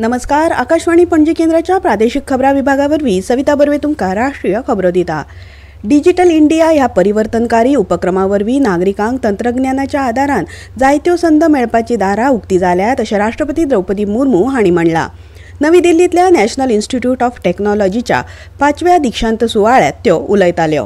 नमस्कार. आकाशवाणी पणजी केंद्राच्या प्रादेशिक खबरां विभागावरवीं सविता बर्वे तुमकां राष्ट्रीय खबरो दिता. डिजिटल इंडिया ह्या परिवर्तनकारी उपक्रमावरवीं नागरिकांक तंत्रज्ञानाच्या आदारान जायत्यो संद मेळपाची दारां उक्ती जाल्यात अशें राष्ट्रपती द्रौपदी मुर्मू हांणी म्हणलां. नवी दिल्लींतल्या नॅशनल इन्स्टिट्यूट ऑफ टेक्नॉलॉजीच्या 5व्या दीक्षांत सुवाळ्यात त्यो उलयताल्यो.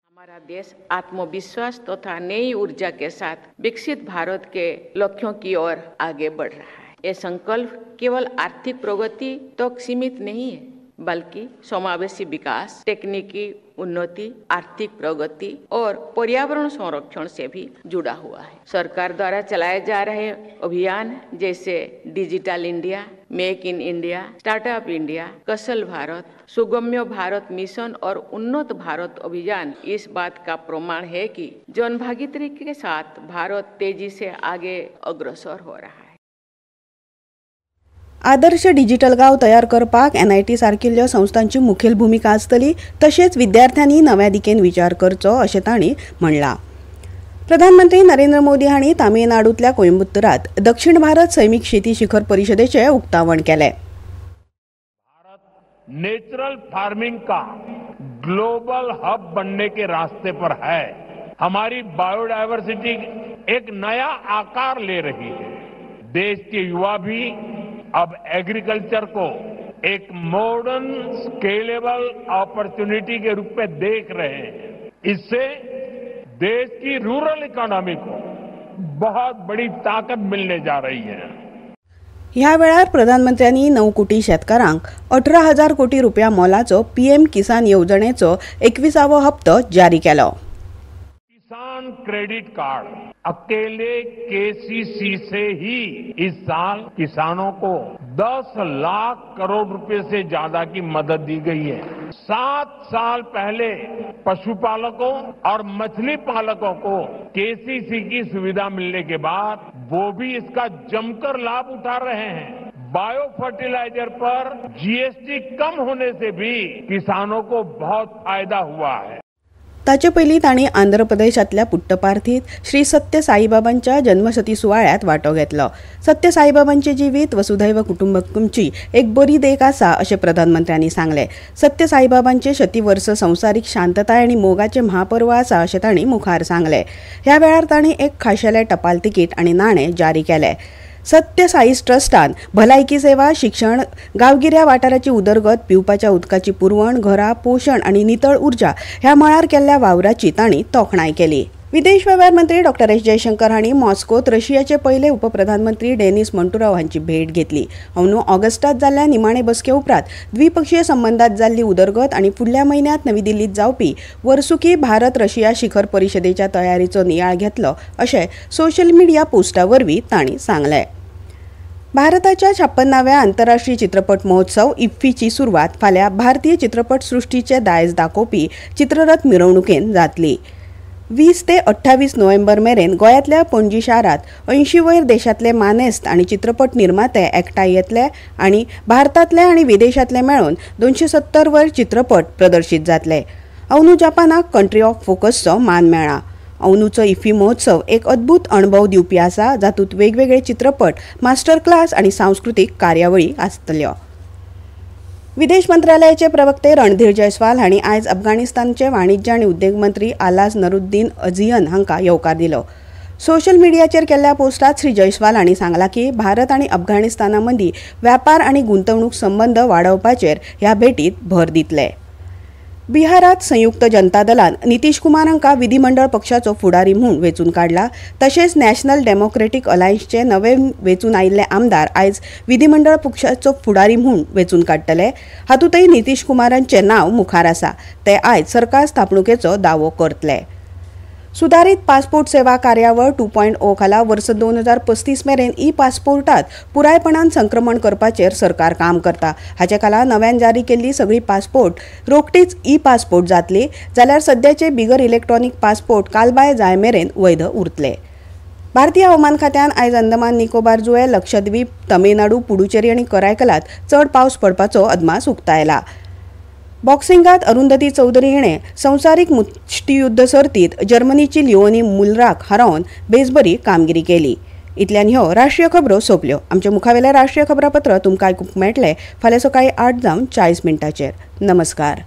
हमारा देश आत्मविश्वास तथा नई ऊर्जा के साथ विकसित भारत के लक्ष्यों की ओर आगे बढ़ रहा है. ये संकल्प केवल आर्थिक प्रगति तक सीमित नहीं है, बल्कि समावेशी विकास, तकनीकी उन्नति, आर्थिक प्रगति और पर्यावरण संरक्षण से भी जुड़ा हुआ है. सरकार द्वारा चलाए जा रहे अभियान जैसे digital India, make in India, startup India, Kaushal Bharat, Sugamya Bharat mission और उन्नत भारत अभियान इस बात का प्रमाण है कि जनभागीदारी के साथ भारत तेजी से आगे अग्रसर हो रहा है. आदर्श डिजिटल गांव तयार करपाक NIT सारकिल्ल्या संस्थांची मुखेल भूमिका आसतली. तशेंच विद्यार्थ्यांनी नव्या दिकेन विचार करचो अशें तांणी म्हणलां. प्रधानमंत्री नरेंद्र मोदी हांणी तामिळनाडूंतल्या कोयंबतूरात दक्षिण भारत सैमीक शेती शिखर परिशदेचें उक्तावण केलें. भारत नेचुरल फार्मिंग का ग्लोबल हब बनने के रास्ते पर है. हमारी बायोडायवर्सिटी एक नया आकार ले रही है. देश के युवा भी अब एग्रीकल्चर को एक मॉडर्न स्केलेबल अपॉर्चुनिटी के रूप में देख रहे हैं. इससे देश की रूरल इकोनॉमी को बहुत बड़ी ताकत मिलने जा रही है. ह्या वेळार प्रधानमंत्र्यांनी 9 कोटी शेतकारांक 18,000 कोटी रुपया मोलाचो PM किसान येवजणेचो 21वो हप्तो जारी केलो. किसान क्रेडिट कार्ड अकेले KCC से ही इस साल किसानों को 10 लाख करोड़ रुपए से ज्यादा की मदद दी गई है. 7 साल पहले पशुपालकों और मछली पालकों को KCC की सुविधा मिलने के बाद वो भी इसका जमकर लाभ उठा रहे हैं. बायो फर्टिलाइजर पर GST कम होने से भी किसानों को बहुत फायदा हुआ है. ताचे पयलीं तांणी आंध्र प्रदेशांतल्या पुट्टपार्थीत श्री सत्य साईबाबांच्या जन्मशती सुवाळ्यात वांटो घेतलो. सत्य साईबाबांचें जिवीत वसुधैव कुटुंबकमची एक बरी देख आसा अशें प्रधानमंत्र्यांनी सांगलें. सत्य साईबाबांचें शतीवर्स संवसारीक शांतताय आनी मोगाचें महापर्व आसा अशें तांणी मुखार सांगलें. ह्या वेळार तांणी एक खाशेलें टपाल तिकीट आनी नाणें जारी केलें. सत्य साईज ट्रस्टान भलायकी सेवा, शिक्षण, गांवगिऱ्या वाठाराची उदरगत, पिवपाच्या उदकाची पुरवण, घरां, पोशण आनी नितळ उर्जा ह्या मळार केल्ल्या वावराची तांणी तोखणाय केली. विदेश वेव्हार मंत्री डॉ. S. जयशंकर हांणी मॉस्कोत रशियाचे पयले उपप्रधानमंत्री डेनिस मंटुरॉव हांची भेट घेतली. अंदू ऑगस्टात जाल्ल्या निमाणे बसके उपरांत द्विपक्षीय संबंधांत जाल्ली उदरगत आनी फुडल्या म्हयन्यांत नवी दिल्लींत जावपी वर्सुकी भारत रशिया शिखर परिशदेच्या तयारीचो नियाळ घेतलो अशें सोशल मिडिया पोस्टा वरवीं तांणी सांगलें. भारताच्या 56व्या आंतरराष्ट्रीय चित्रपट महोत्सव इफ्फीची सुरवात फाल्यां भारतीय चित्रपट सृष्टीचे दायज दाखोवपी चित्ररथ मिरवणुकेन जातली. 20 ते 28 नोव्हेंबर मेरेन गोंयांतल्या पणजी शारांत 80 वयर देशांतले मानेस्त आनी चित्रपट निर्माते एकठांय येतले आनी भारतांतले आनी विदेशांतले मेळून 270 वयर चित्रपट प्रदर्शीत जातले. अंदू जपानाक कंट्री ऑफ फोकसचो मान मेळ्ळा. अंदूचो इफ्फी महोत्सव एक अद्भुत अणभव दिवपी आसा, जातूंत वेगवेगळे चित्रपट, मास्टर क्लास आनी सांस्कृतीक कार्यावळी आसतल्यो. विदेश मंत्रालयाचे प्रवक्ते रणधीर जयस्वाल हांणी आयज अफगाणिस्तानचे वाणिज्य आनी उद्देग मंत्री आलाज नरुद्दीन अझियन हांकां येवकार दिलो. सोशल मिडियाचेर केल्ल्या पोस्टात श्री जयस्वाल हांणी सांगलां की भारत आनी अफगाणिस्ताना मदीं व्यापार आनी गुंतवणूक संबंद वाडोवपाचेर ह्या भेटीत भर दितले. बिहारात संयुक्त जनता दलान नितीश कुमार हांकां विधिमंडळ पक्षाचो फुडारी म्हूण वेंचून काडला. तशेंच नॅशनल डेमोक्रेटीक अलायन्सचे नवे वेंचून आयिल्ले आमदार आयज विधिमंडळ पक्षाचो फुडारी म्हूण वेंचून काडटले. हातूंतय नितीश कुमारांचें नांव मुखार आसा. ते आयज सरकार स्थापणुकेचो दावो करतले. सुदारीत पासपोर्ट सेवा कार्यावळ 2.0 खाला वर्स 2035 मेरेन पासपोर्टात पुरायपणान संक्रमण करपाचेर सरकार काम करता. हाचे खाला नव्यान जारी केल्ली सगळी पासपोर्ट रोखडीच पासपोर्ट जातली, जाल्यार सद्याचे बिगर इलेक्ट्रॉनिक पासपोर्ट कालबाय जाय मेरेन वैध उरतले. भारतीय हवामान खात्यान आयज अंदमान निकोबार जुंवे, लक्षद्वीप, तमिळनाडू, पुडुचेरी आनी करायकलात चड पावस पडपाचो अदमास उक्तायला. बॉक्सिंगात अरुंधती चौधरी हिणे संवसारीक मुष्टियुद्ध सर्तीत जर्मनीची लिओनी मुलराक हारोवन बेसबरी कामगिरी केली. इतल्यान ह्यो राष्ट्रीय खबरो सोंपल्यो. आमचे मुखावेले राष्ट्रीय खबरापत्र तुमकां आयकूंक मेळटले फाल्यां सकाळीं 8:40 नमस्कार.